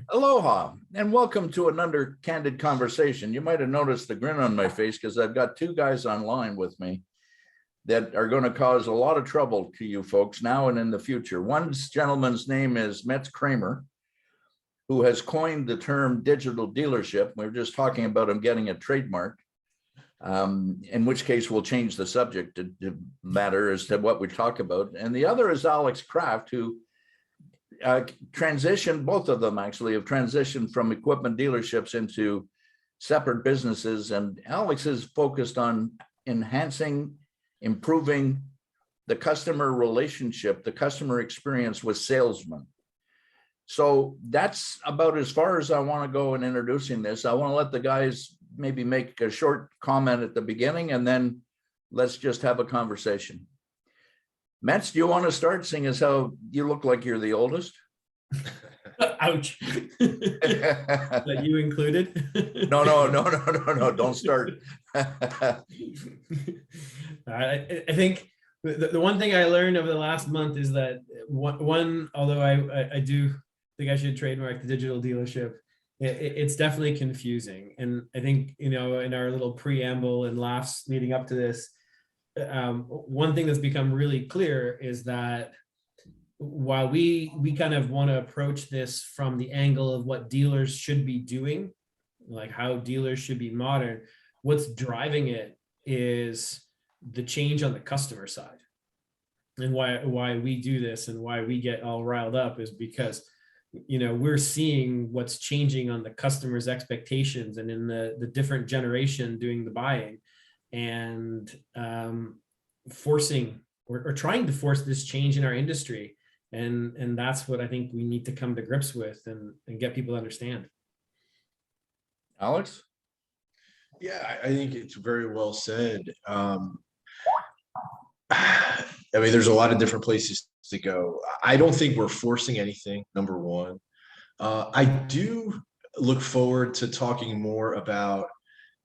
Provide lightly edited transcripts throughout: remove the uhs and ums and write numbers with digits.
Aloha, and welcome to another Candid Conversation. You might have noticed the grin on my face because I've got two guys online with me that are going to cause a lot of trouble to you folks now and in the future. One gentleman's name is Kramer, who has coined the term digital dealership. We were just talking about him getting a trademark, in which case we'll change the subject to matter as to what we talk about. And the other is Kraft, who transitioned, both of them actually have transitioned from equipment dealerships into separate businesses. And Alex is focused on enhancing, improving the customer relationship, the customer experience with salesmen. So that's about as far as I want to go in introducing this. I want to let the guys maybe make a short comment at the beginning, and then let's just have a conversation. Metz, do you want to start, seeing as how you look like you're the oldest? Ouch. That you included? No, don't start. I think the one thing I learned over the last month is that although I do think I should trademark the digital dealership, it's definitely confusing. And I think, in our little preamble and laughs leading up to this, one thing that's become really clear is that while we kind of want to approach this from the angle of what dealers should be doing, like how dealers should be modern, what's driving it is the change on the customer side. And why we do this and why we get all riled up is because we're seeing what's changing on the customer's expectations and in the different generation doing the buying, and forcing or trying to force this change in our industry. And that's what I think we need to come to grips with and get people to understand. Alex? Yeah, I think it's very well said. I mean, there's a lot of different places to go. I don't think we're forcing anything, number one. I do look forward to talking more about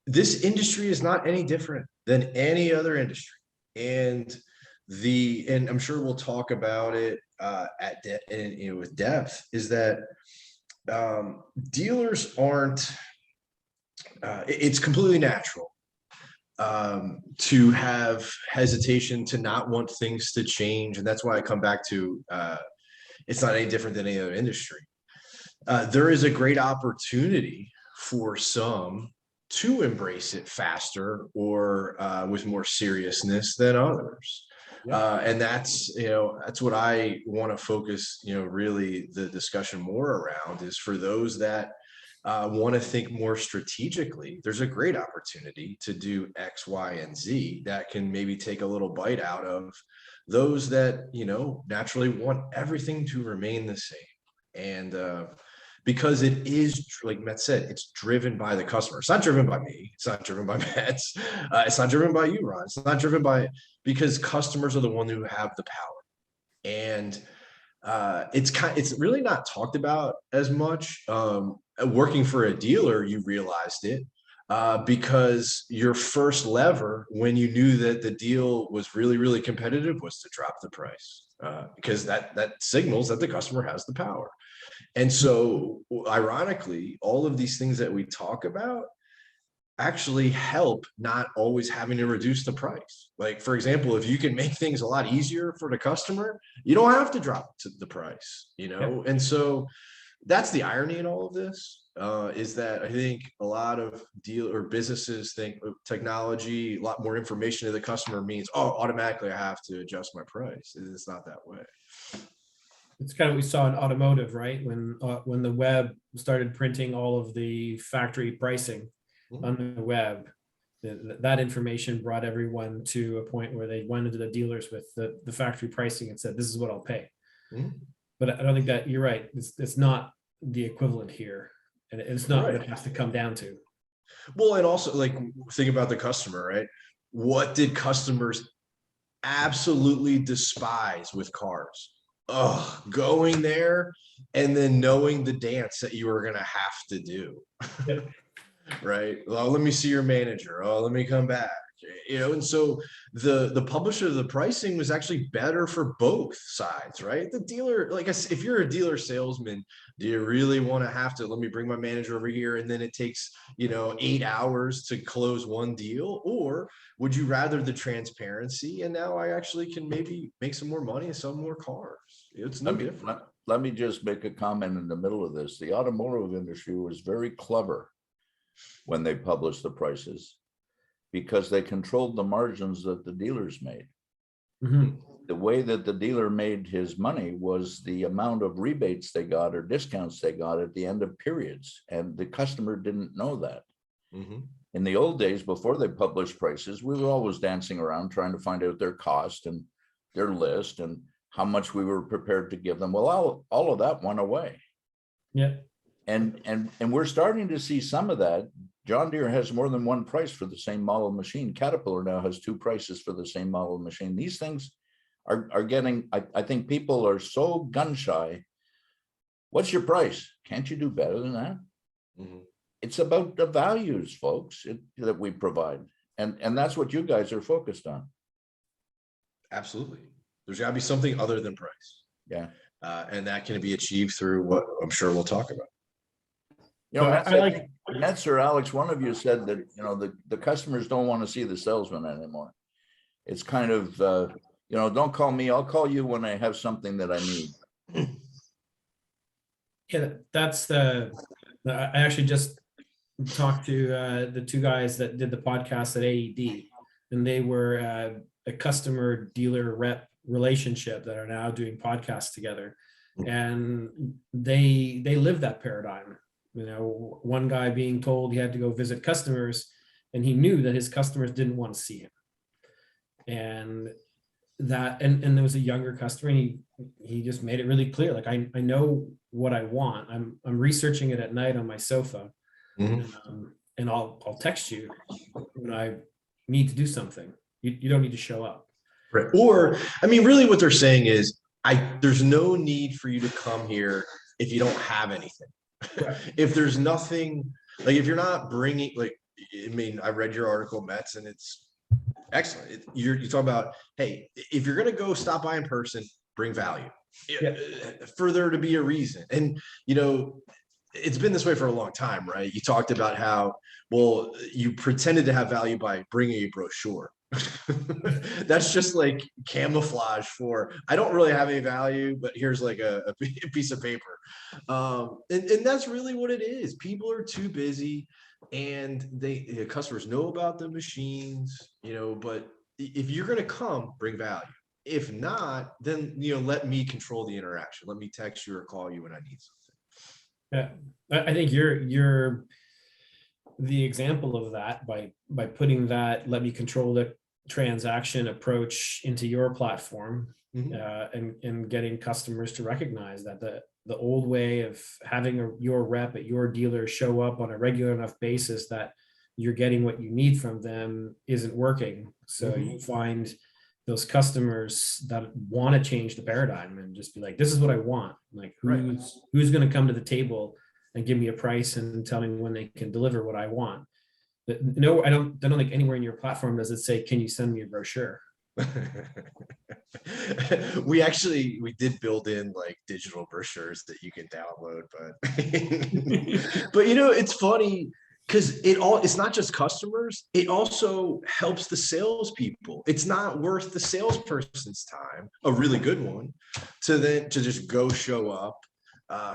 this industry is not any different than any other industry. And I'm sure we'll talk about it with depth, is that dealers aren't, it's completely natural to have hesitation, to not want things to change. And that's why I come back to it's not any different than any other industry. There is a great opportunity for some to embrace it faster or with more seriousness than others. Yeah. And that's what I want to focus, really the discussion more around, is for those that want to think more strategically. There's a great opportunity to do X, Y, and Z that can maybe take a little bite out of those that, naturally want everything to remain the same. And because it is, like Matt said, it's driven by the customer. It's not driven by me. It's not driven by Matt's. It's not driven by you, Ron. It's not driven by, because customers are the one who have the power. And it's really not talked about as much. Working for a dealer, you realized it because your first lever when you knew that the deal was really, really competitive was to drop the price, because that signals that the customer has the power. And so, ironically, all of these things that we talk about actually help not always having to reduce the price. Like, for example, if you can make things a lot easier for the customer, you don't have to drop the price, Yeah. And so that's the irony in all of this, is that I think a lot of businesses think technology, a lot more information to the customer means, automatically I have to adjust my price. It's not that way. It's kind of what we saw in automotive, right? When the web started printing all of the factory pricing on the web, that information brought everyone to a point where they went into the dealers with the factory pricing and said, this is what I'll pay. But I don't think that, you're right. It's not the equivalent here. And it's not what it has to come down to. Well, and also, like, think about the customer, right? What did customers absolutely despise with cars? Going there and then knowing the dance that you were going to have to do. Right? Well, let me see your manager. Let me come back. And so the publisher, the pricing was actually better for both sides, right? The dealer, like I said, if you're a dealer salesman, do you really want to have to, let me bring my manager over here and then it takes 8 hours to close one deal? Or would you rather the transparency, and now I actually can maybe make some more money and sell more cars? It's no different. Let me just make a comment in the middle of this. The automotive industry was very clever when they published the prices, because they controlled the margins that the dealers made. Mhm. The way that the dealer made his money was the amount of rebates they got or discounts they got at the end of periods. And the customer didn't know that. Mhm. In the old days, before they published prices, we were always dancing around trying to find out their cost and their list and how much we were prepared to give them. Well, all of that went away. Yeah. And we're starting to see some of that. John Deere has more than one price for the same model machine. Caterpillar now has 2 prices for the same model machine. These things are getting, I think people are so gun shy. What's your price? Can't you do better than that? Mhm. It's about the values, folks, that we provide. And that's what you guys are focused on. Absolutely. There's got to be something other than price. Yeah. And that can be achieved through what I'm sure we'll talk about. Metz or Alex, one of you said that, the customers don't want to see the salesman anymore. It's kind of, don't call me, I'll call you when I have something that I need. Yeah, that's I actually just talked to the 2 guys that did the podcast at AED, and they were a customer dealer rep relationship that are now doing podcasts together, and they live that paradigm. One guy being told he had to go visit customers, and he knew that his customers didn't want to see him, and there was a younger customer, and he just made it really clear, like, I know what I want. I'm researching it at night on my sofa. And I'll text you when I need to do something. You don't need to show up. Right. Or, I mean, really what they're saying is, there's no need for you to come here if you don't have anything. Right. If there's nothing, like, if you're not bringing, like, I mean, I read your article, Metz, and it's excellent. You're talking about, hey, if you're going to go stop by in person, bring value. Yeah. For there to be a reason. And, it's been this way for a long time, right? You talked about how, well, you pretended to have value by bringing a brochure. That's just like camouflage for, I don't really have any value, but here's like a piece of paper. And that's really what it is. People are too busy, and the customers know about the machines, but if you're going to come, bring value. If not, then, let me control the interaction. Let me text you or call you when I need something. Yeah, I think you're the example of that by putting that "let me control the transaction" approach into your platform, and getting customers to recognize that the old way of having your rep at your dealer show up on a regular enough basis that you're getting what you need from them isn't working. So you find those customers that want to change the paradigm and just be like, this is what I want. Like, who's going to come to the table and give me a price and tell me when they can deliver what I want. No, I don't think anywhere in your platform does it say, can you send me a brochure? We did build in like digital brochures that you can download, but it's funny, because it's not just customers, it also helps the salespeople. It's not worth the salesperson's time, a really good one, to just go show up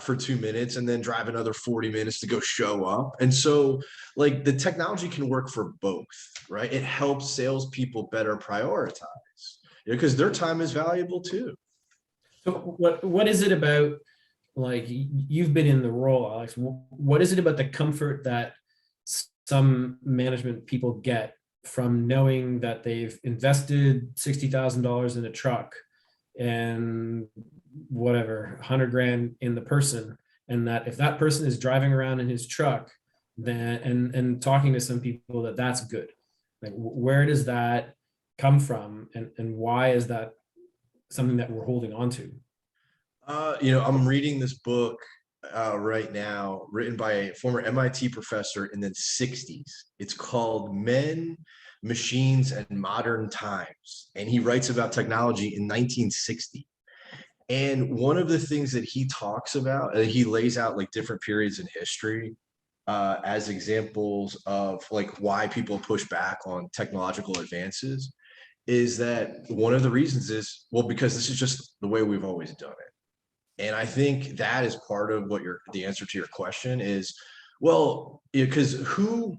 for 2 minutes and then drive another 40 minutes to go show up. And so, like, the technology can work for both, right? It helps salespeople better prioritize, because their time is valuable too. So what is it about, like, you've been in the role, Alex, what is it about the comfort that some management people get from knowing that they've invested $60,000 in a truck and whatever, 100 grand in the person, and that if that person is driving around in his truck, then and talking to some people, that's good? Like, where does that come from, and why is that something that we're holding on to? I'm reading this book right now, written by a former MIT professor in the 60s. It's called Men machines and modern times. And he writes about technology in 1960. And one of the things that he talks about, he lays out like different periods in history as examples of like why people push back on technological advances, is that one of the reasons is, well, because this is just the way we've always done it. And I think that is part of what the answer to your question is, well, because who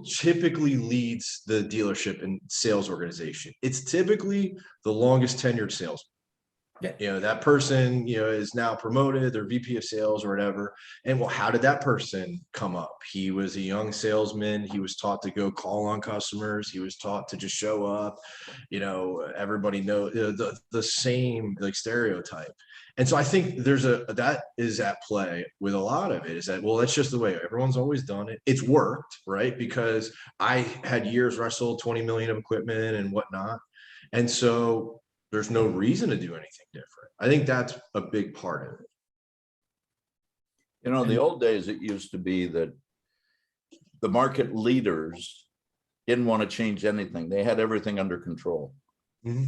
typically leads the dealership and sales organization? It's typically the longest tenured salesman. Yeah. That person, is now promoted, they're VP of sales or whatever. And well, how did that person come up? He was a young salesman. He was taught to go call on customers. He was taught to just show up. Everybody knows the same like stereotype. And so I think that is at play with a lot of it, is that, well, that's just the way everyone's always done it. It's worked, right? Because I had years where I sold 20 million of equipment and whatnot. And so there's no reason to do anything different. I think that's a big part of it. The old days, it used to be that the market leaders didn't want to change anything. They had everything under control. Mhm.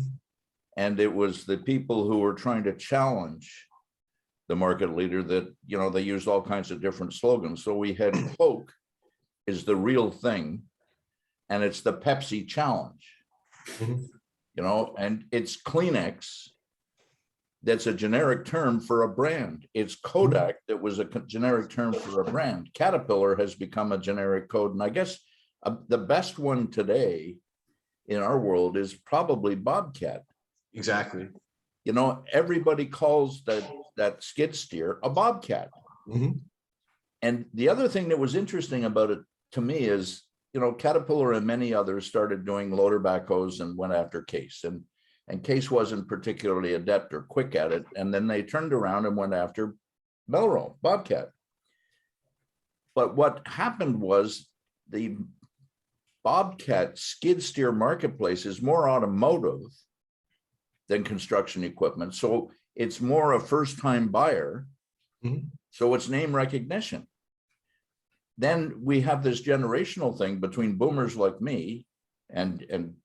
And it was the people who were trying to challenge the market leader that, they used all kinds of different slogans. So we had Coke is the real thing, and it's the Pepsi challenge. Mhm. And it's Kleenex that's a generic term for a brand. It's Kodak that was a generic term for a brand. Caterpillar has become a generic code. And I guess the best one today in our world is probably Bobcat. Exactly. Everybody calls that skid steer a Bobcat. Mhm. And the other thing that was interesting about it to me is, Caterpillar and many others started doing loader backhoes and went after Case. And Case wasn't particularly adept or quick at it. And then they turned around and went after Melro, Bobcat. But what happened was the Bobcat skid steer marketplace is more automotive than construction equipment. So it's more a first-time buyer. Mhm. So it's name recognition. Then we have this generational thing between boomers like me and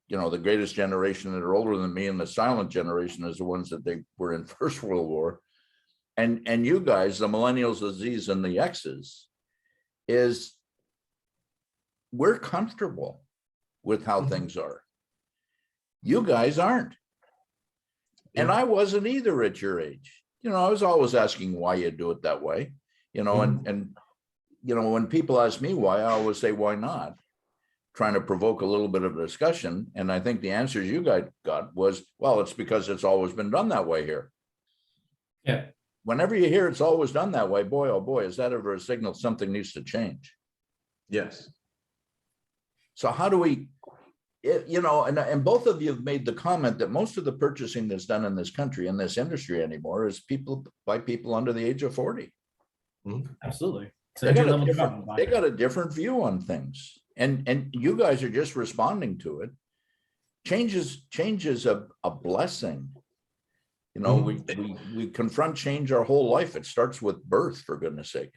the greatest generation that are older than me, and the silent generation is the ones that they were in First World War. And you guys, the millennials, the Z's and the X's, is we're comfortable with how things are. You guys aren't. And I wasn't either at your age. I was always asking why you do it that way, and when people ask me why, I always say, why not? Trying to provoke a little bit of a discussion. And I think the answers you guys got was, well, it's because it's always been done that way here. Yeah. Whenever you hear it's always done that way, boy, oh boy, is that ever a signal something needs to change? Yes. So how do we, and both of you have made the comment that most of the purchasing that's done in this country, in this industry anymore, is by people under the age of 40. Absolutely. They got a different view on things, and you guys are just responding to it. Change is a blessing. We confront change our whole life. It starts with birth, for goodness sake,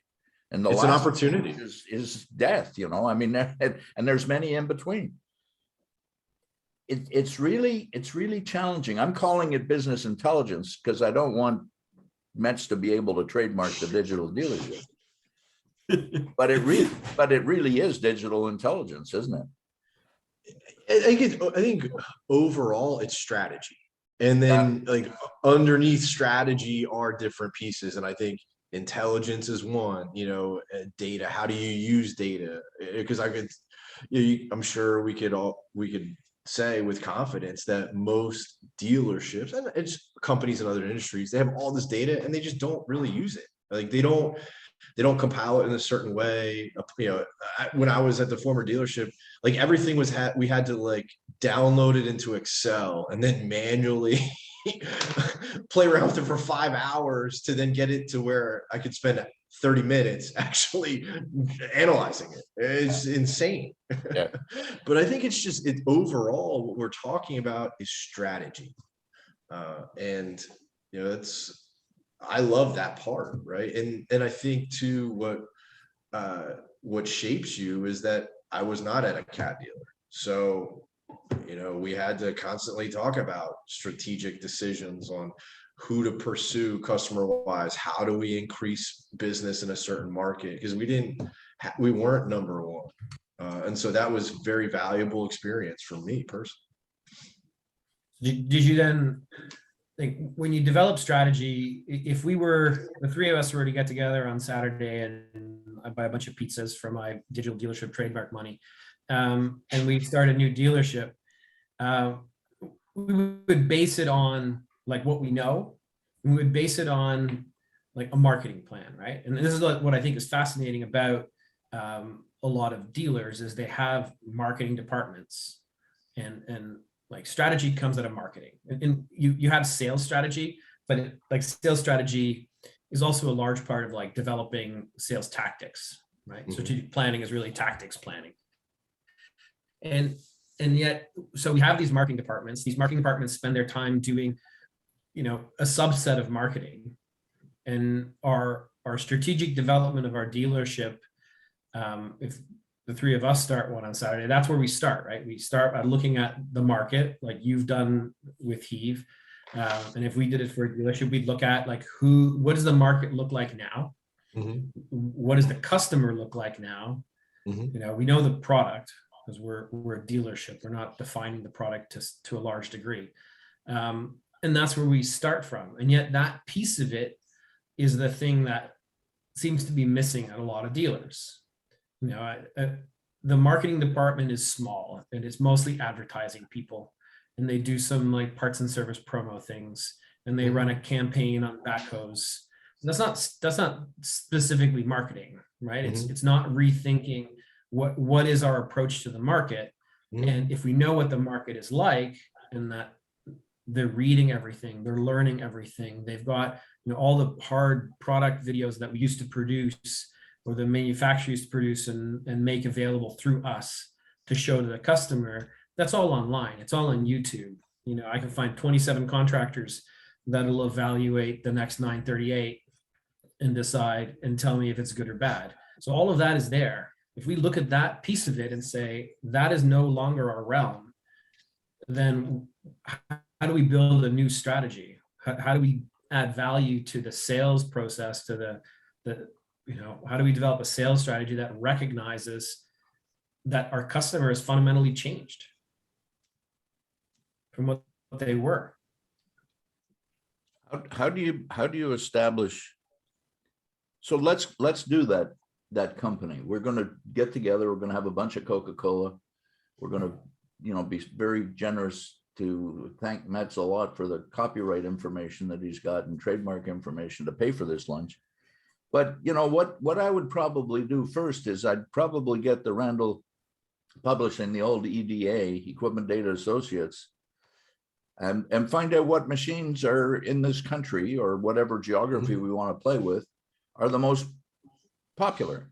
and it's an opportunity is death. And there's many in between. It's really challenging. I'm calling it business intelligence because I don't want Mets to be able to trademark the digital dealership. But it really is digital intelligence, isn't it? I think overall it's strategy, and then like underneath strategy are different pieces. And I think intelligence is one. Data. How do you use data? Because I'm sure we could say with confidence that most dealerships and it's companies in other industries, they have all this data and they just don't really use it. Like they don't compile it in a certain way. When I was at the former dealership, like everything we had to like download it into Excel and then manually play around with it for 5 hours to then get it to where I could spend 30 minutes actually analyzing it. It's insane. Yeah. But I think overall what we're talking about is strategy. And I love that part, right? And I think too what shapes you is that I was not at a cat dealer. So, we had to constantly talk about strategic decisions on who to pursue customer wise. How do we increase business in a certain market? Because we weren't number one. And so that was very valuable experience for me personally. Did you then, like, when you develop strategy, if the three of us were to get together on Saturday and I buy a bunch of pizzas for my digital dealership trademark money, and we start a new dealership, we would base it on like what we know. We would base it on like a marketing plan, right? And this is what I think is fascinating about a lot of dealers is they have marketing departments, and like strategy comes out of marketing. And you have sales strategy, but like sales strategy is also a large part of like developing sales tactics, right? Mhm. Strategic planning is really tactics planning. And yet, so we have these marketing departments. These marketing departments spend their time doing, a subset of marketing, and our strategic development of our dealership. If the three of us start one on Saturday, that's where we start, right? We start by looking at the market, like you've done with Heave. And if we did it for a dealership, we'd look at like what does the market look like now? Mhm. What does the customer look like now? Mhm. We know the product because we're a dealership. We're not defining the product to a large degree. And that's where we start from. And yet that piece of it is the thing that seems to be missing at a lot of dealers. The marketing department is small and it's mostly advertising people, and they do some like parts and service promo things, and they run a campaign on backhoes. That's not specifically marketing, right? It's not rethinking what is our approach to the market. And if we know what the market is like, and that they're reading everything, they're learning everything, they've got all the hard product videos that we used to produce, or the manufacturer used to produce and make available through us to show to the customer, that's all online. It's all on YouTube. I can find 27 contractors that'll evaluate the next 938 and decide and tell me if it's good or bad. So all of that is there. If we look at that piece of it and say, that is no longer our realm, then how do we build a new strategy? How do we add value to the sales process, to how do we develop a sales strategy that recognizes that our customer has fundamentally changed from what they were? How do you establish? So let's do that company. We're going to get together. We're going to have a bunch of Coca-Cola. We're going to, be very generous to thank Metz a lot for the copyright information that he's got and trademark information to pay for this lunch. But what I would probably do first is I'd probably get the Randall Publishing, the old EDA, Equipment Data Associates, and find out what machines are in this country, or whatever geography we want to play with, are the most popular.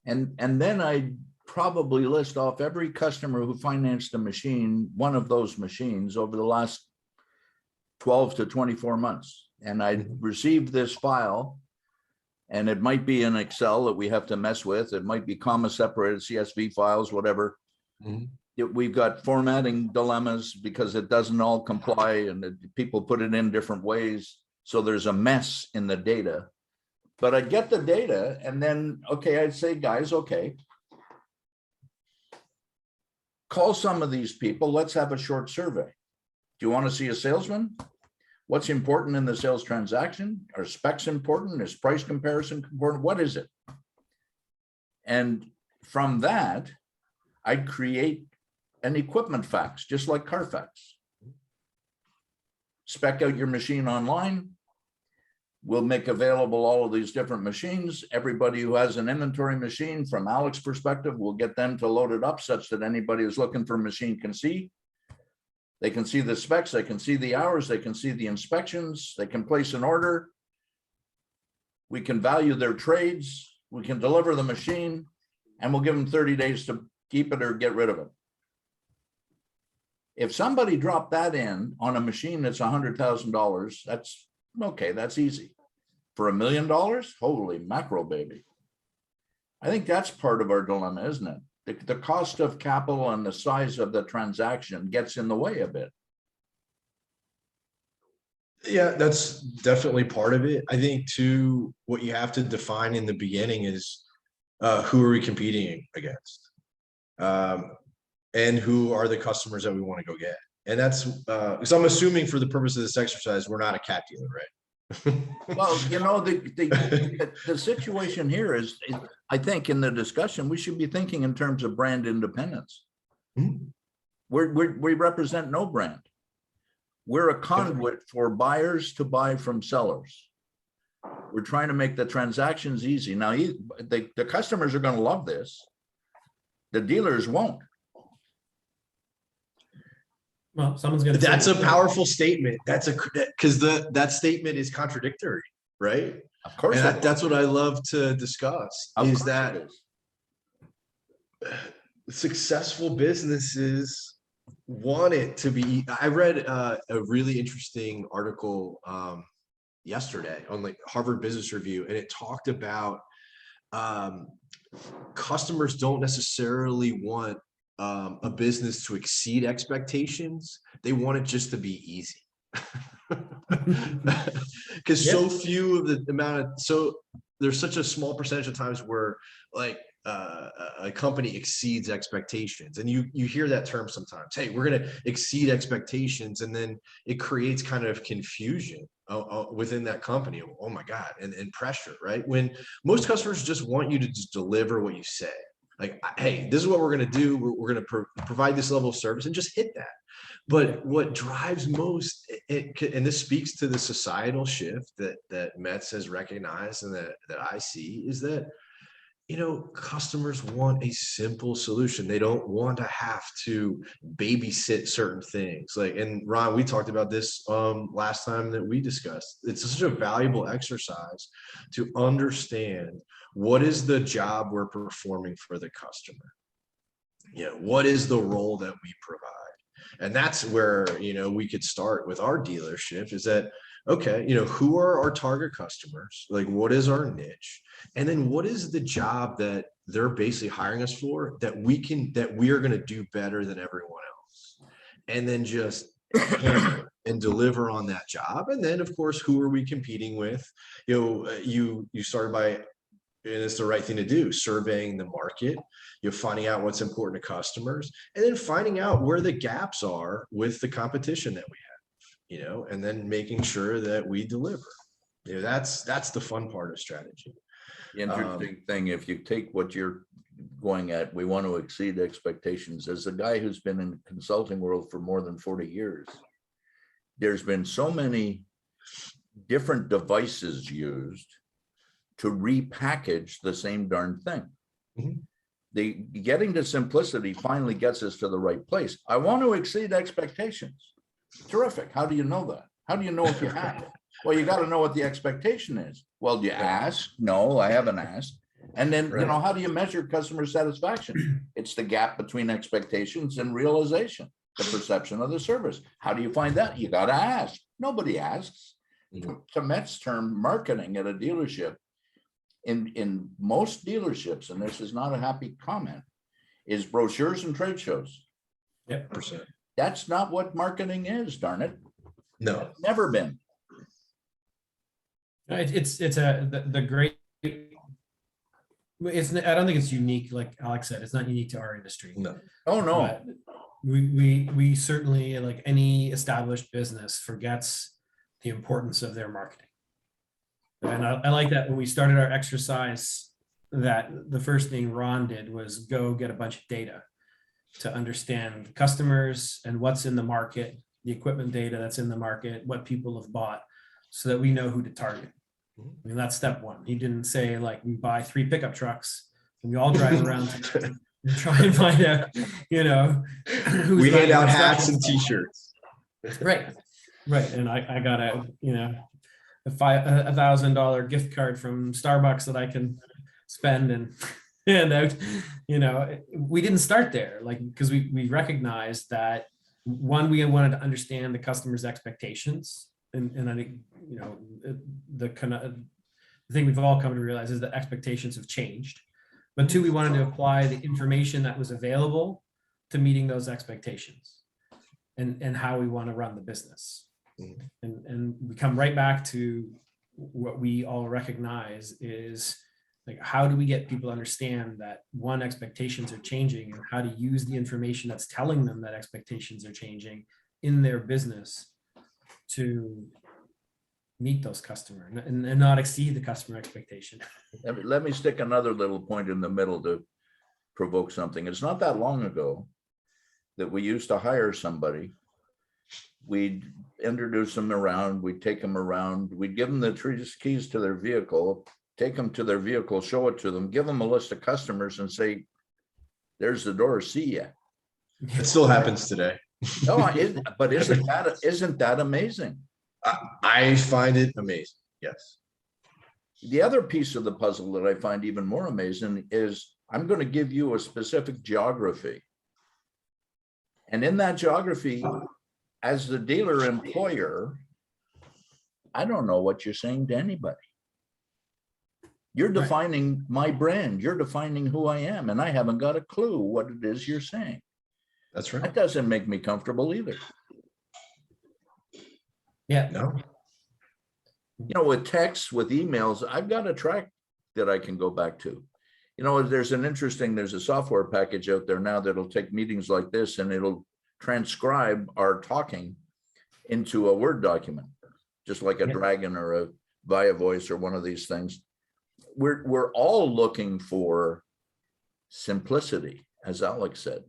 And then I'd probably list off every customer who financed a machine, one of those machines, over the last 12 to 24 months. And I'd receive this file, and it might be in Excel that we have to mess with. It might be comma separated CSV files, whatever. We've got formatting dilemmas because it doesn't all comply, and people put it in different ways. So there's a mess in the data. But I'd get the data, and then, I'd say, guys, call some of these people. Let's have a short survey. Do you want to see a salesman? What's important in the sales transaction? Are specs important? Is price comparison important? What is it? And from that, I'd create an equipment fax, just like Carfax. Spec out your machine online. We'll make available all of these different machines. Everybody who has an inventory machine, from Alex's perspective, we'll get them to load it up such that anybody who's looking for a machine can see. They can see the specs, they can see the hours, they can see the inspections, they can place an order. We can value their trades, we can deliver the machine, and we'll give them 30 days to keep it or get rid of it. If somebody dropped that in on a machine that's $100,000, that's okay, that's easy. For $1 million, holy mackerel, baby. I think that's part of our dilemma, isn't it? the cost of capital and the size of the transaction gets in the way a bit. Yeah, that's definitely part of it. I think too, what you have to define in the beginning is who are we competing against? And who are the customers that we want to go get? And that's because I'm assuming for the purpose of this exercise, we're not a cat dealer, right? Well, the situation here is, I think in the discussion, we should be thinking in terms of brand independence. Mhm. We represent no brand. We're a conduit for buyers to buy from sellers. We're trying to make the transactions easy. Now, the customers are going to love this. The dealers won't. Well, someone's going to. That's a powerful statement. Because that statement is contradictory, right? Of course, And that's what I love to discuss. Of Is course that it is. successful businesses want it to be. I read a really interesting article yesterday on like Harvard Business Review, and it talked about customers don't necessarily want a business to exceed expectations. They want it just to be easy. Because so few of the amount of, so there's such a small percentage of times where like a company exceeds expectations, and you hear that term sometimes. Hey, we're going to exceed expectations, and then it creates kind of confusion within that company. Oh my God, and pressure, right? When most customers just want you to just deliver what you say. Like, hey, this is what we're going to do. We're going to provide this level of service and just hit that. But what drives most, and this speaks to the societal shift that Metz has recognized and that I see, is that, customers want a simple solution. They don't want to have to babysit certain things. Like, and Ron, we talked about this last time that we discussed. It's such a valuable exercise to understand what is the job we're performing for the customer. What is the role that we provide? And that's where, we could start with our dealership, is that, okay, who are our target customers? Like, what is our niche? And then what is the job that they're basically hiring us for that we are going to do better than everyone else? And then just hammer and deliver on that job. And then of course, who are we competing with? You started by, and it's the right thing to do, surveying the market, finding out what's important to customers, and then finding out where the gaps are with the competition that we have, and then making sure that we deliver. That's the fun part of strategy. The interesting thing, if you take what you're going at, we want to exceed expectations. As a guy who's been in the consulting world for more than 40 years, there's been so many different devices used to repackage the same darn thing. Mhm. The getting to simplicity finally gets us to the right place. I want to exceed expectations. Terrific. How do you know that? How do you know if you have it? Well, you got to know what the expectation is. Well, do you ask? No, I haven't asked. And then, Right. How do you measure customer satisfaction? It's the gap between expectations and realization, the perception of the service. How do you find that? You got to ask. Nobody asks. To Metz's term, marketing at a dealership, in most dealerships, and this is not a happy comment, is brochures and trade shows. Yep. Percent. That's not what marketing is, darn it. No. Never been. It's the great. I don't think it's unique, like Alex said. It's not unique to our industry. No. Oh, no. But we certainly, like any established business, forgets the importance of their marketing. And I like that when we started our exercise, that the first thing Ron did was go get a bunch of data to understand customers and what's in the market, the equipment data that's in the market, what people have bought, so that we know who to target. I mean, that's step one. He didn't say like we buy 3 pickup trucks and we all drive around and try and find out, who's We hand buying out hats construction and stuff. t-shirts. Right. And I got a $1,000 gift card from Starbucks that I can spend and hand out. We didn't start there, because we recognized that, one, we wanted to understand the customer's expectations, and I think the thing we've all come to realize is that expectations have changed. but two, we wanted to apply the information that was available to meeting those expectations and how we want to run the business. And we come right back to what we all recognize is like, how do we get people to understand that one, expectations are changing, and how to use the information that's telling them that expectations are changing in their business to meet those customer and not exceed the customer expectation. Let me stick another little point in the middle to provoke something. It's not that long ago that we used to hire somebody. We'd introduce them around, we'd take them around, we'd give them the keys to their vehicle, take them to their vehicle, show it to them, give them a list of customers and say, there's the door, see ya. It still happens today. No, but isn't that amazing? I find it amazing. Yes. The other piece of the puzzle that I find even more amazing is I'm going to give you a specific geography. And in that geography, as the dealer employer, I don't know what you're saying to anybody. You're defining my brand. You're defining who I am. And I haven't got a clue what it is you're saying. That's right. That doesn't make me comfortable either. Yeah. No. You know, with texts, with emails, I've got a track that I can go back to. You know, there's a software package out there now that'll take meetings like this and it'll transcribe our talking into a Word document, just like a Dragon or a Via Voice or one of these things. We're all looking for simplicity, as Alex said.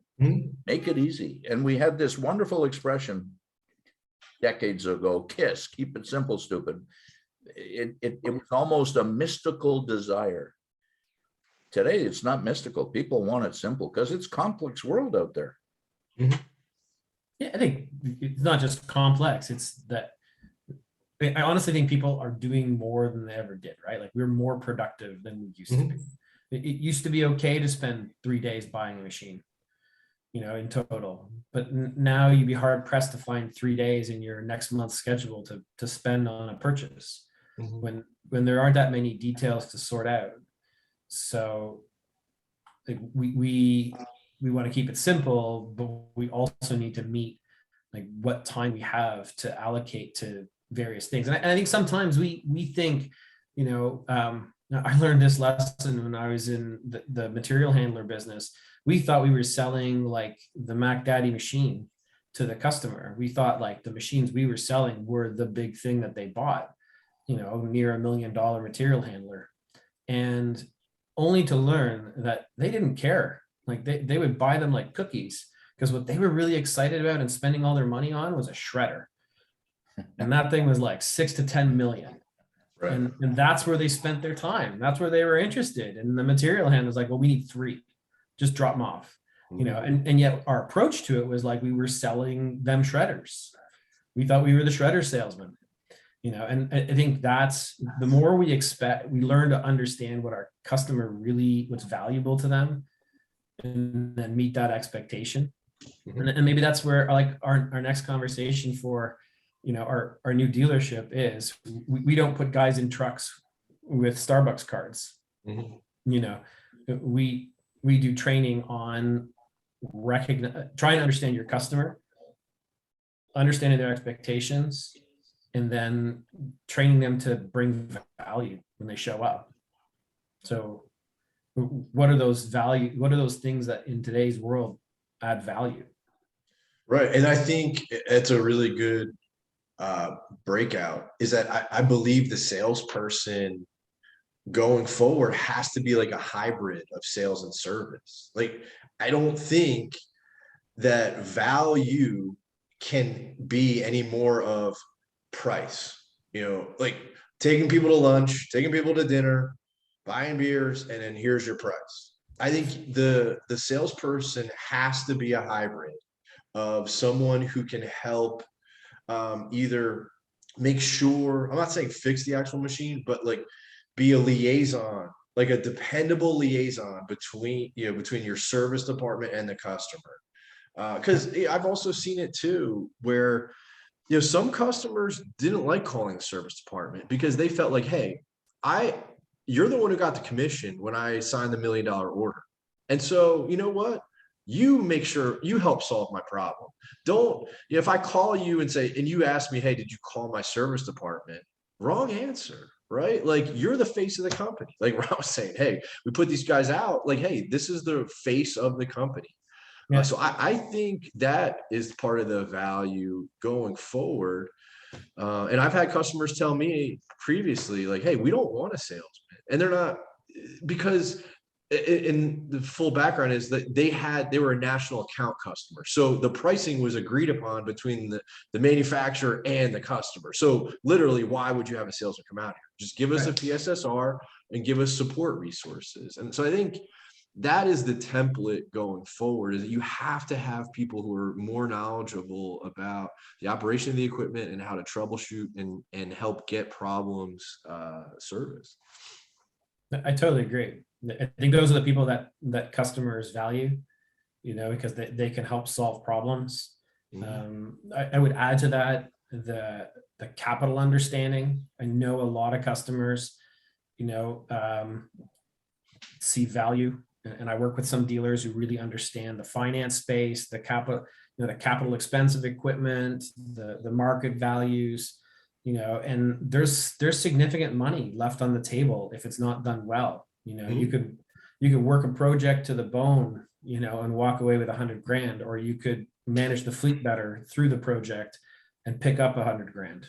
Make it easy. And we had this wonderful expression decades ago, KISS, keep it simple, stupid. It was almost a mystical desire. Today, it's not mystical. People want it simple because it's a complex world out there. Yeah, I think it's not just complex. It's that I honestly think people are doing more than they ever did, right? Like we're more productive than we used to be. It used to be okay to spend 3 days buying a machine, you know, in total. But now you'd be hard pressed to find 3 days in your next month's schedule to spend on a purchase when there aren't that many details to sort out. So like we want to keep it simple, but we also need to meet like what time we have to allocate to various things. And I think sometimes we think, you know, I learned this lesson when I was in the material handler business. We thought we were selling like the Mac Daddy machine to the customer. We thought like the machines we were selling were the big thing that they bought, you know, near $1 million material handler. And only to learn that they didn't care. Like they would buy them like cookies, because what they were really excited about and spending all their money on was a shredder. And that thing was like 6 to 10 million. Right. And that's where they spent their time. That's where they were interested. And the material handler was like, well, we need 3, just drop them off, you know, and yet our approach to it was like, we were selling them shredders. We thought we were the shredder salesman, you know, and I think that's the more we learn to understand what our customer really, what's valuable to them, and then meet that expectation. And maybe that's where like our next conversation for, you know, our new dealership is we don't put guys in trucks with Starbucks cards. You know, we do training on trying to understand your customer, understanding their expectations, and then training them to bring value when they show up. So what are those things that in today's world add value? Right. And I think it's a really good breakout is that I believe the salesperson going forward has to be like a hybrid of sales and service. Like, I don't think that value can be any more of price, you know, like taking people to lunch, taking people to dinner, buying beers, and then here's your price. I think the salesperson has to be a hybrid of someone who can help either make sure, I'm not saying fix the actual machine, but like be a liaison, like a dependable liaison between your service department and the customer. Because I've also seen it too, where, you know, some customers didn't like calling the service department because they felt like, hey, you're the one who got the commission when I signed the $1 million order. And so, you know what? You make sure you help solve my problem. Don't, if I call you and say, and you ask me, hey, did you call my service department? Wrong answer, right? Like, you're the face of the company. Like Rob was saying, hey, we put these guys out. Like, hey, this is the face of the company. Yeah. So I think that is part of the value going forward. And I've had customers tell me previously, like, hey, we don't want a salesman. And they're not, because in the full background is that they were a national account customer. So the pricing was agreed upon between the manufacturer and the customer. So literally, why would you have a salesman come out here? Just give us a PSSR and give us support resources. And so I think that is the template going forward, is that you have to have people who are more knowledgeable about the operation of the equipment and how to troubleshoot and help get problems serviced. I totally agree. I think those are the people that customers value, because they can help solve problems. I would add to that the capital understanding. I know a lot of customers, see value, and I work with some dealers who really understand the finance space, the capital expense of equipment, the market values. And there's significant money left on the table if it's not done well. You could work a project to the bone, and walk away with $100,000, or you could manage the fleet better through the project and pick up $100,000.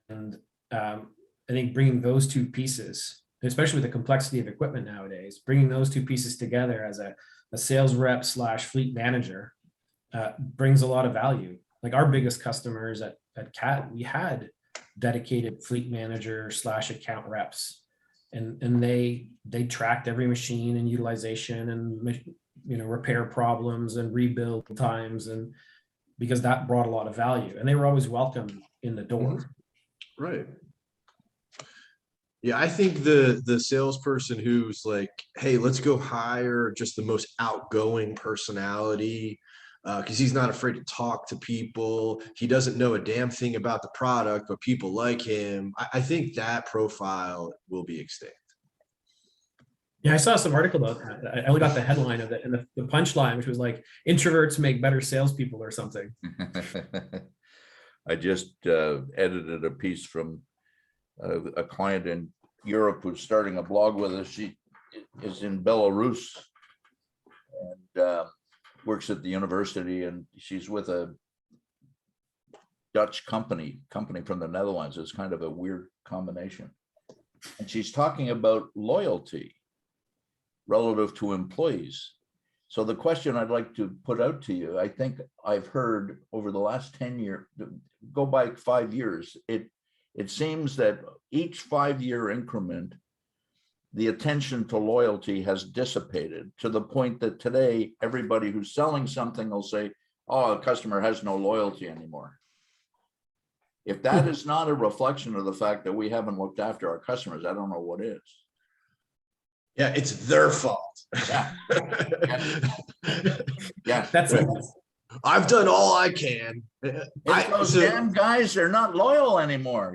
And I think bringing those two pieces, especially with the complexity of equipment nowadays, bringing those two pieces together as a sales rep / fleet manager brings a lot of value. Like our biggest customers at CAT, we had dedicated fleet manager / account reps, and they tracked every machine and utilization and repair problems and rebuild times, and because that brought a lot of value, and they were always welcome in the door. Right. Yeah, I think the salesperson who's like, hey, let's go hire just the most outgoing personality, because he's not afraid to talk to people. He doesn't know a damn thing about the product, but people like him. I think that profile will be extinct. Yeah, I saw some article about that. I only got the headline of it, and the punchline, which was like, introverts make better salespeople or something. I just edited a piece from a client in Europe who's starting a blog with us. She is in Belarus and works at the university, and she's with a Dutch company from the Netherlands. It's kind of a weird combination. And she's talking about loyalty relative to employees. So the question I'd like to put out to you, I think I've heard over the last 10 years, go back 5 years, it seems that each 5-year increment, the attention to loyalty has dissipated to the point that today, everybody who's selling something will say, oh, a customer has no loyalty anymore. If that is not a reflection of the fact that we haven't looked after our customers, I don't know what is. Yeah, it's their fault. Yeah. Yeah. That's it. I've done all I can. Those damn guys are not loyal anymore,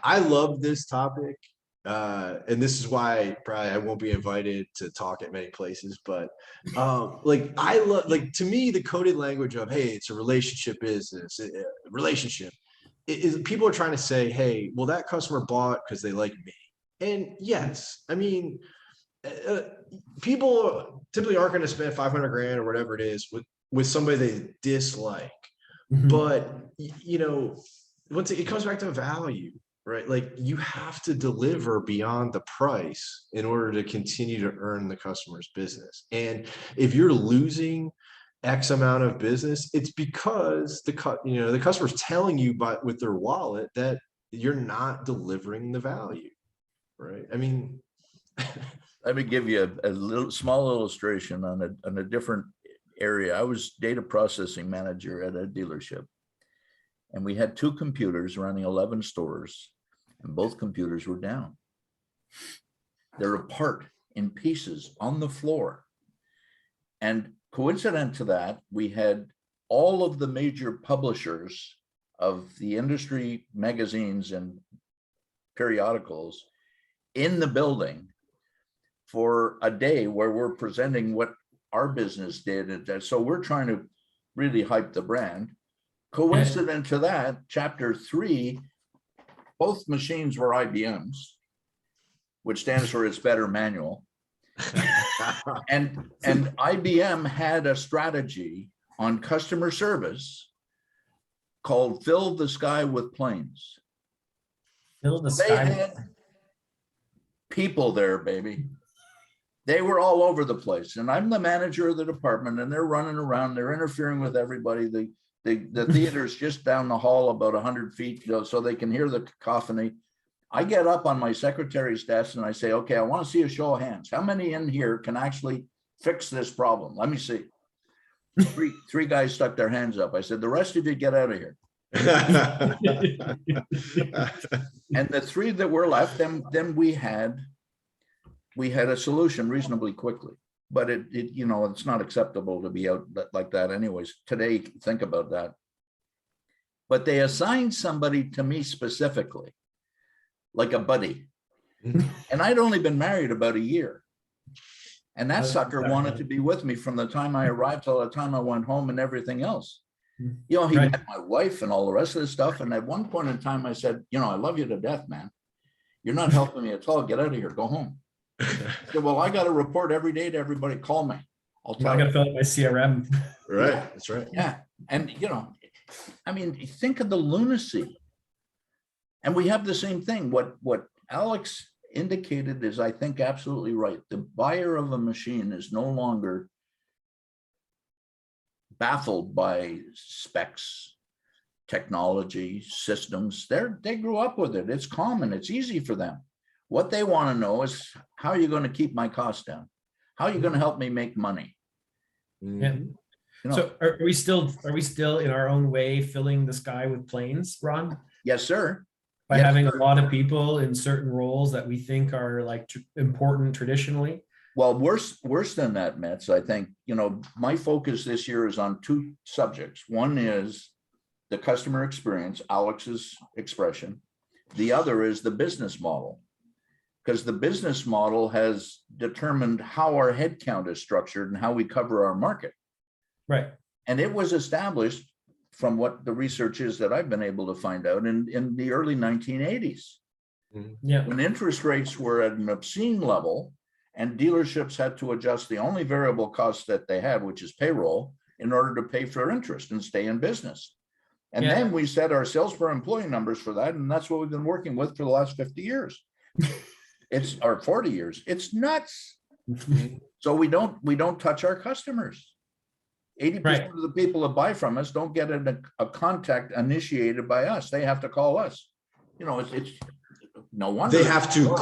I love this topic. And this is why probably I won't be invited to talk at many places, but I love, to me, the coded language of, hey, it's a relationship business, relationship is people are trying to say, hey, well, that customer bought because they like me. And yes, I mean, people typically aren't going to spend $500,000 or whatever it is with somebody they dislike. But, once it comes back to value, right? Like, you have to deliver beyond the price in order to continue to earn the customer's business. And if you're losing X amount of business, it's because the customer's telling you with their wallet that you're not delivering the value, right? I mean, let me give you a little small illustration on a different area. I was data processing manager at a dealership, and we had 2 computers running 11 stores, and both computers were down. They're apart in pieces on the floor. And coincident to that, we had all of the major publishers of the industry magazines and periodicals in the building for a day where we're presenting what our business did. And so we're trying to really hype the brand. Coincident to that, chapter 3, both machines were IBMs, which stands for It's Better Manual. And IBM had a strategy on customer service called Fill the Sky with Planes. Fill the They sky. had people there, baby. They were all over the place. And I'm the manager of the department, and they're running around, they're interfering with everybody. The theater's just down the hall about 100 feet, so they can hear the cacophony. I get up on my secretary's desk and I say, okay, I want to see a show of hands. How many in here can actually fix this problem? Let me see. Three guys stuck their hands up. I said, the rest of you get out of here. And the 3 that were left, then we had a solution reasonably quickly. But it it's not acceptable to be out like that anyways. Today, think about that. But they assigned somebody to me specifically, like a buddy. And I'd only been married about a year. And that sucker wanted to be with me from the time I arrived till the time I went home and everything else. He met my wife and all the rest of the stuff. And at one point in time, I said, I love you to death, man. You're not helping me at all. Get out of here. Go home. I said, well, I got to report every day to everybody. Call me. I'll tell I you. got to fill out my CRM. Right. That's right. Yeah. And, think of the lunacy. And we have the same thing. What Alex indicated is, I think, absolutely right. The buyer of a machine is no longer baffled by specs, technology, systems. They grew up with it. It's common. It's easy for them. What they want to know is, how are you going to keep my costs down? How are you going to help me make money? Yeah. So are we still in our own way filling the sky with planes, Ron? Yes, sir. By having a lot of people in certain roles that we think are like important traditionally? Well, worse than that, Metz. I think, my focus this year is on 2 subjects. One is the customer experience, Alex's expression. The other is the business model, because the business model has determined how our headcount is structured and how we cover our market. Right. And it was established, from what the research is that I've been able to find out, in the early 1980s. Yeah. When interest rates were at an obscene level and dealerships had to adjust the only variable cost that they had, which is payroll, in order to pay for interest and stay in business. And then we set our sales per employee numbers for that. And that's what we've been working with for the last 50 years. Or 40 years. It's nuts. So we don't touch our customers. 80% of the people that buy from us don't get a contact initiated by us. They have to call us. It's no wonder. They have to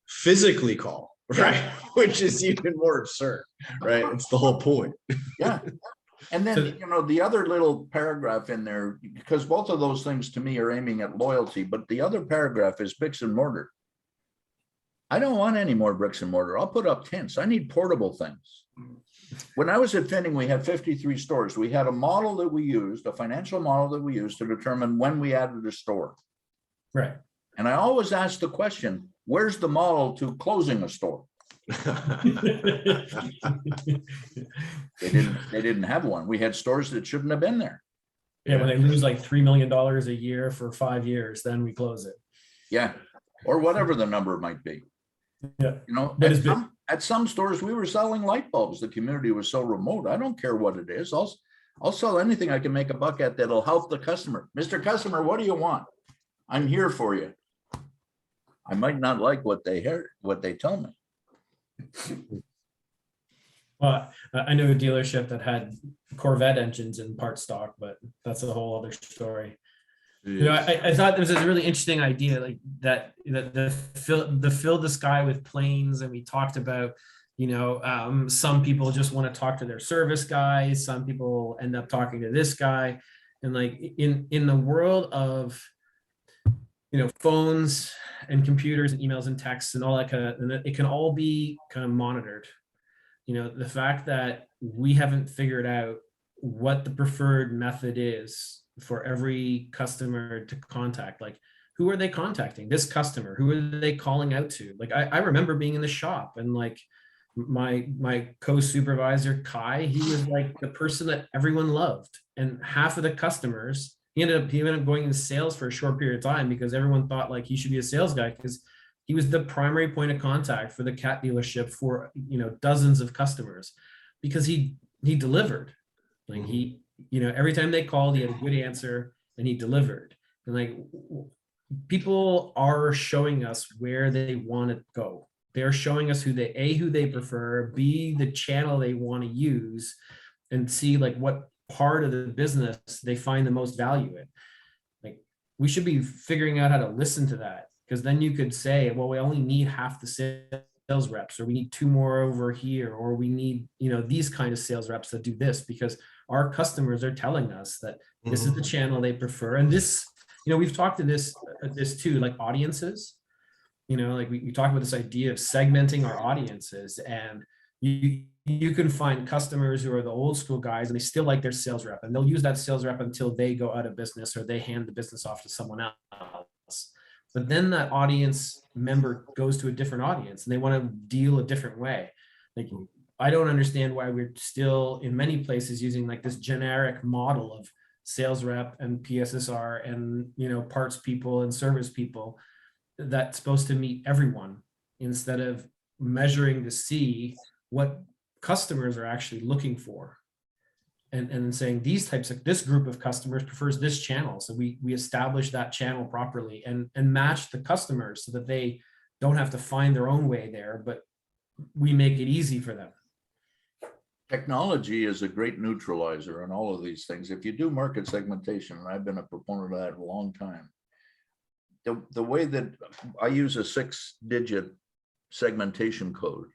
physically call, right? Which is even more absurd, right? It's the whole point. Yeah. And then, the other little paragraph in there, because both of those things to me are aiming at loyalty, but the other paragraph is bricks and mortar. I don't want any more bricks and mortar. I'll put up tents. I need portable things. When I was at Finning, we had 53 stores. We had a model that we used, a financial model that we used to determine when we added a store. Right. And I always asked the question, where's the model to closing a store? They didn't have one. We had stores that shouldn't have been there. Yeah, when they lose like $3 million a year for 5 years, then we close it. Yeah. Or whatever the number might be. Yeah. At some stores, we were selling light bulbs. The community was so remote. I don't care what it is. I'll sell anything I can make a buck at that'll help the customer. Mr. Customer, what do you want? I'm here for you. I might not like what they tell me. Well, I know a dealership that had Corvette engines in part stock, but that's a whole other story. I thought there was a really interesting idea, like that the fill the sky with planes, and we talked about, some people just want to talk to their service guys, some people end up talking to this guy, and like in the world of phones and computers and emails and texts and all that kind of, and it can all be kind of monitored. The fact that we haven't figured out what the preferred method is for every customer to contact, like who are they contacting? This customer, who are they calling out to? Like I remember being in the shop and like my co-supervisor Kai, he was like the person that everyone loved, and half of the customers, he ended up going into sales for a short period of time because everyone thought like he should be a sales guy because he was the primary point of contact for the cat dealership for, you know, dozens of customers, because he delivered. Like he, you know, every time they called, he had a good answer and he delivered. And like people are showing us where they want to go. They're showing us who they prefer, B, the channel they want to use, and see like what part of the business they find the most value in. Like we should be figuring out how to listen to that, because then you could say, well, we only need half the sales reps, or we need 2 more over here, or we need, you know, these kind of sales reps that do this, because our customers are telling us that this is the channel they prefer. And this, you know, we've talked to this too, like audiences, you know, like we talk about this idea of segmenting our audiences, and you can find customers who are the old school guys and they still like their sales rep, and they'll use that sales rep until they go out of business or they hand the business off to someone else. But then that audience member goes to a different audience and they want to deal a different way. Like, I don't understand why we're still in many places using like this generic model of sales rep and PSSR and, you know, parts people and service people that's supposed to meet everyone, instead of measuring to see what customers are actually looking for. And saying this group of customers prefers this channel. So we establish that channel properly and match the customers so that they don't have to find their own way there, but we make it easy for them. Technology is a great neutralizer on all of these things. If you do market segmentation, and I've been a proponent of that a long time, the way that I use a 6-digit segmentation code,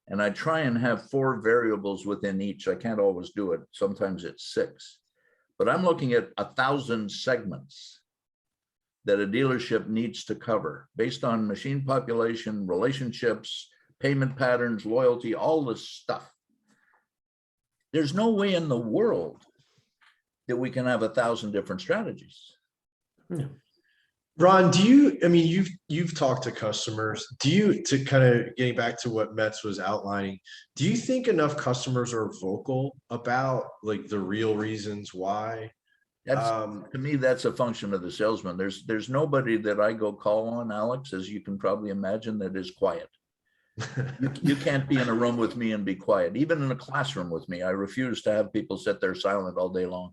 and I try and have 4 variables within each. I can't always do it. Sometimes it's 6, but I'm looking at 1,000 segments that a dealership needs to cover based on machine population, relationships, payment patterns, loyalty, all this stuff. There's no way in the world that we can have 1,000 different strategies. No. Ron, you've talked to customers. To kind of getting back to what Metz was outlining, do you think enough customers are vocal about like the real reasons why? To me, that's a function of the salesman. There's nobody that I go call on, Alex, as you can probably imagine, that is quiet. You can't be in a room with me and be quiet. Even in a classroom with me, I refuse to have people sit there silent all day long.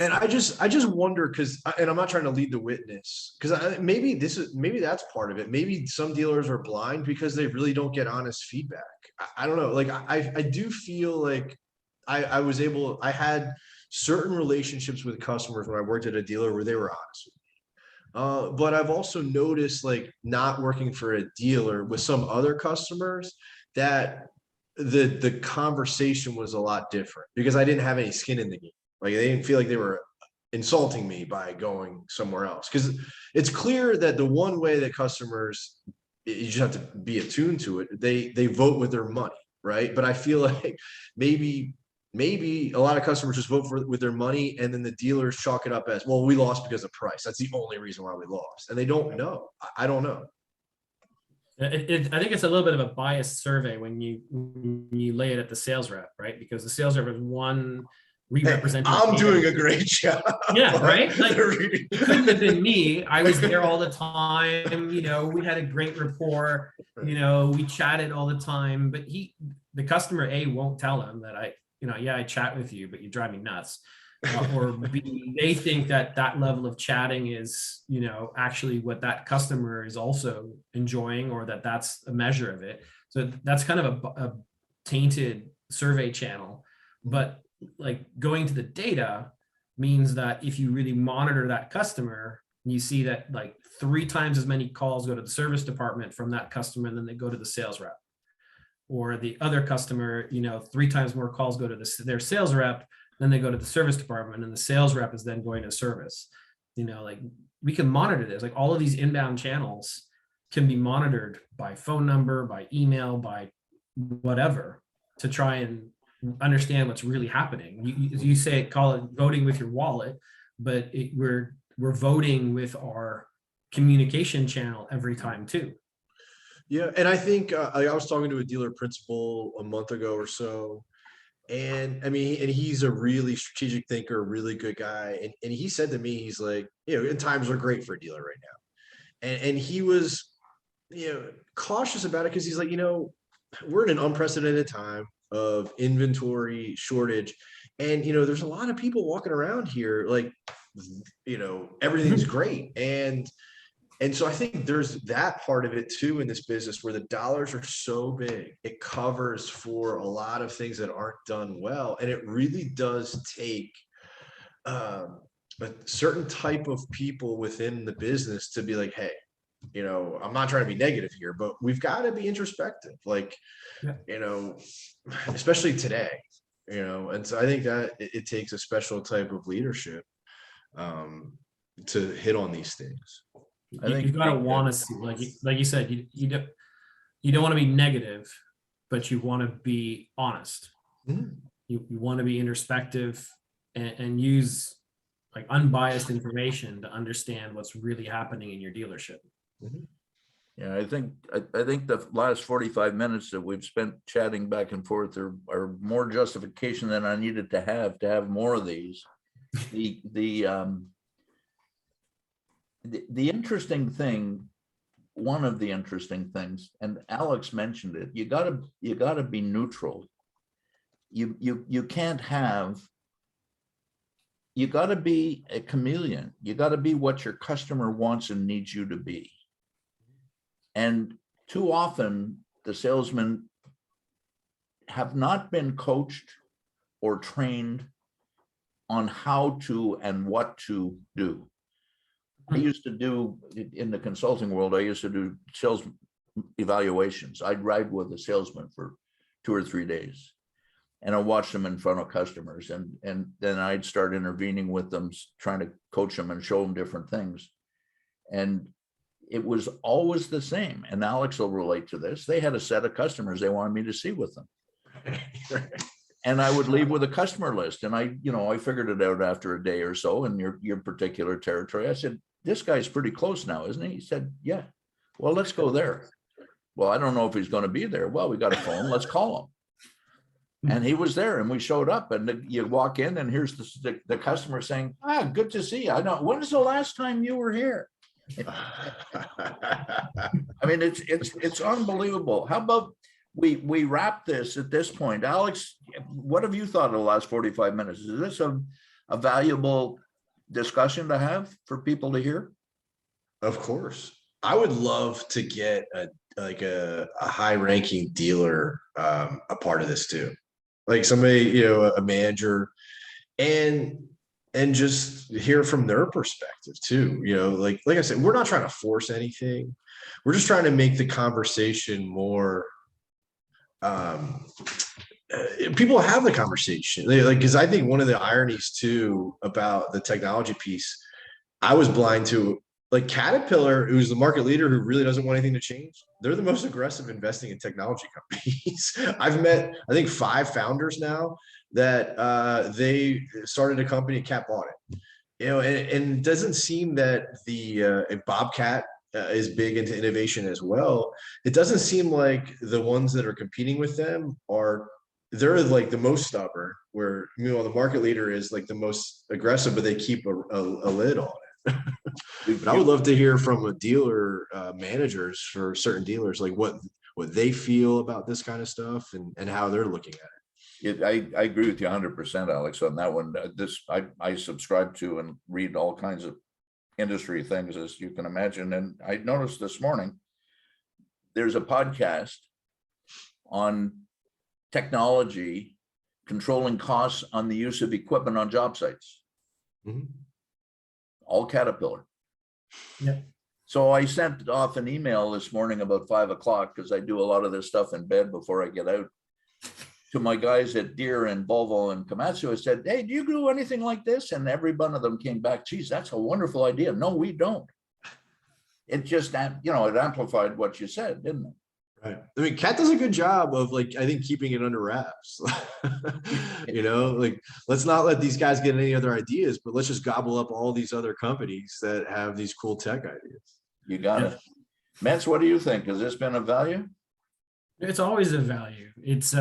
And I just wonder, and I'm not trying to lead the witness, because maybe that's part of it. Maybe some dealers are blind because they really don't get honest feedback. I don't know. Like I do feel like I had certain relationships with customers when I worked at a dealer where they were honest with me. But I've also noticed, like, not working for a dealer with some other customers, that the conversation was a lot different because I didn't have any skin in the game. Like they didn't feel like they were insulting me by going somewhere else. Because it's clear that the one way that customers, you just have to be attuned to it. They vote with their money, right? But I feel like maybe a lot of customers just vote with their money, and then the dealers chalk it up as, well, we lost because of price. That's the only reason why we lost. And they don't know. I don't know. I think it's a little bit of a biased survey when you lay it at the sales rep, right? Because the sales rep is one representing. Hey, I'm doing a great job. Yeah, right. Like, it couldn't have been me. I was there all the time. You know, we had a great rapport. You know, we chatted all the time. But the customer A won't tell him that I chat with you, but you drive me nuts. Or B, they think that level of chatting is, you know, actually what that customer is also enjoying, or that's a measure of it. So that's kind of a tainted survey channel. But like, going to the data means that if you really monitor that customer, you see that like 3 times as many calls go to the service department from that customer than they go to the sales rep. Or the other customer, you know, 3 times more calls go to their sales rep than they go to the service department, and the sales rep is then going to service. You know, like, we can monitor this. Like, all of these inbound channels can be monitored by phone number, by email, by whatever, to try and understand what's really happening. You say, call it voting with your wallet, but we're we're voting with our communication channel every time too. Yeah, and I think I was talking to a dealer principal a month ago or so, and I mean, and he's a really strategic thinker, really good guy, and he said to me, he's like, and times are great for a dealer right now, and he was, cautious about it because he's like, we're in an unprecedented time of inventory shortage, and there's a lot of people walking around here like, everything's great, and so I think there's that part of it too in this business where the dollars are so big, it covers for a lot of things that aren't done well. And it really does take a certain type of people within the business to be like, hey, I'm not trying to be negative here, but we've got to be introspective, like, especially today, and so I think that it takes a special type of leadership to hit on these things. I think You've got to want to see, like you said, you don't want to be negative, but you want to be honest. Mhm. You want to be introspective and use like unbiased information to understand what's really happening in your dealership. Mhm. Yeah, I think the last 45 minutes that we've spent chatting back and forth are more justification than I needed to have more of these. The interesting thing, one of the interesting things, and Alex mentioned it, you gotta be neutral. You can't have, you gotta be a chameleon. You gotta be what your customer wants and needs you to be. And too often the salesmen have not been coached or trained on how to and what to do. I used to do, in the consulting world, I used to do sales evaluations. I'd ride with a salesman for 2 or 3 days and I watched them in front of customers, and then I'd start intervening with them, trying to coach them and show them different things. And it was always the same. And Alex will relate to this. They had a set of customers they wanted me to see with them. And I would leave with a customer list. And I figured it out after a day or so in your particular territory. I said, this guy's pretty close now, isn't he? He said, yeah. Well, let's go there. Well, I don't know if he's going to be there. Well, we got a phone. Let's call him. And he was there, and we showed up, and you walk in, and here's the customer saying, good to see you. I know. When's the last time you were here? I mean, it's unbelievable. How about we wrap this at this point? Alex, what have you thought of the last 45 minutes? Is this a valuable discussion to have for people to hear? Of course. I would love to get a high ranking dealer a part of this too. Like somebody, a manager, and just hear from their perspective too. Like I said, we're not trying to force anything. We're just trying to make the conversation more people have the conversation, because I think one of the ironies too about the technology piece, I was blind to, like Caterpillar, who's the market leader who really doesn't want anything to change. They're the most aggressive investing in technology companies. I've met, I think, 5 founders now that they started a company and Cat bought it. And it doesn't seem that the Bobcat is big into innovation as well. It doesn't seem like the ones that are competing with them they're like the most stubborn, where the market leader is like the most aggressive, but they keep a lid on it. But I would love to hear from a dealer managers for certain dealers, like what they feel about this kind of stuff and how they're looking at it. I agree with you 100%, Alex, on that one. I subscribe to and read all kinds of industry things, as you can imagine. And I noticed this morning, there's a podcast on technology controlling costs on the use of equipment on job sites. Mm-hmm. All Caterpillar. Yeah. So I sent off an email this morning about 5 o'clock, because I do a lot of this stuff in bed before I get out, to my guys at Deere and Volvo and Komatsu. I said, hey, do you do anything like this? And every one of them came back, geez, that's a wonderful idea. No, we don't. It just, it amplified what you said, didn't it? Right. I mean, Kat does a good job of like, I think keeping it under wraps. You know, like let's not let these guys get any other ideas, but let's just gobble up all these other companies that have these cool tech ideas. You got it. Mance, what do you think? Has this been of value? It's always a value. It's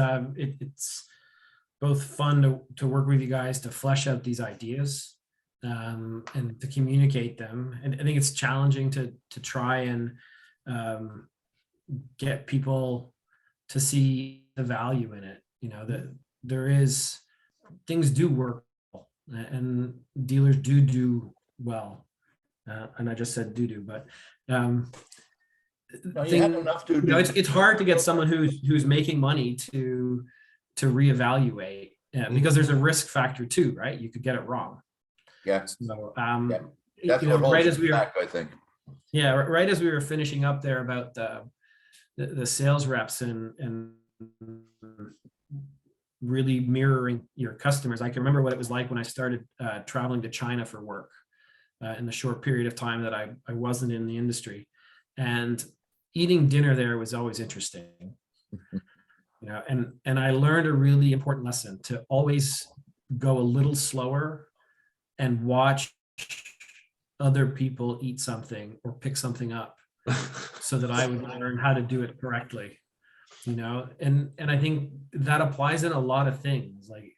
both fun to work with you guys to flesh out these ideas and to communicate them. And I think it's challenging to try and get people to see the value in it. You know, that there is things do work and dealers do well. And I just said do, but No, you have enough to do. it's hard to get someone who's making money to reevaluate because there's a risk factor too, right? You could get it wrong. Yeah. So That's what holds us back, I think. Yeah, right as we were finishing up there about the sales reps and really mirroring your customers. I can remember what it was like when I started traveling to China for work in the short period of time that I wasn't in the industry, and eating dinner there was always interesting. You know, and I learned a really important lesson to always go a little slower and watch other people eat something or pick something up so that I would learn how to do it correctly. You know, and I think that applies in a lot of things. Like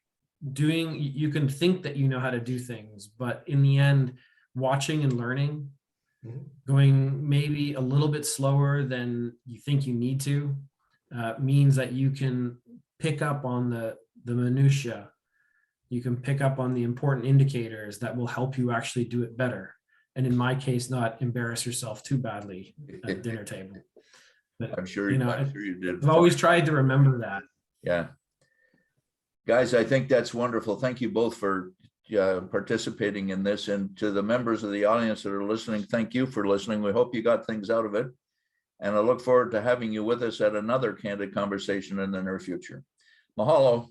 you can think that you know how to do things, but in the end, watching and learning, going maybe a little bit slower than you think you need to, means that you can pick up on the minutia. You can pick up on the important indicators that will help you actually do it better. And in my case, not embarrass yourself too badly at the dinner table. But, I'm sure you know, you did. I've always tried to remember that. Yeah. Guys, I think that's wonderful. Thank you both for participating in this. And to the members of the audience that are listening, thank you for listening. We hope you got things out of it. And I look forward to having you with us at another Candid Conversation in the near future. Mahalo.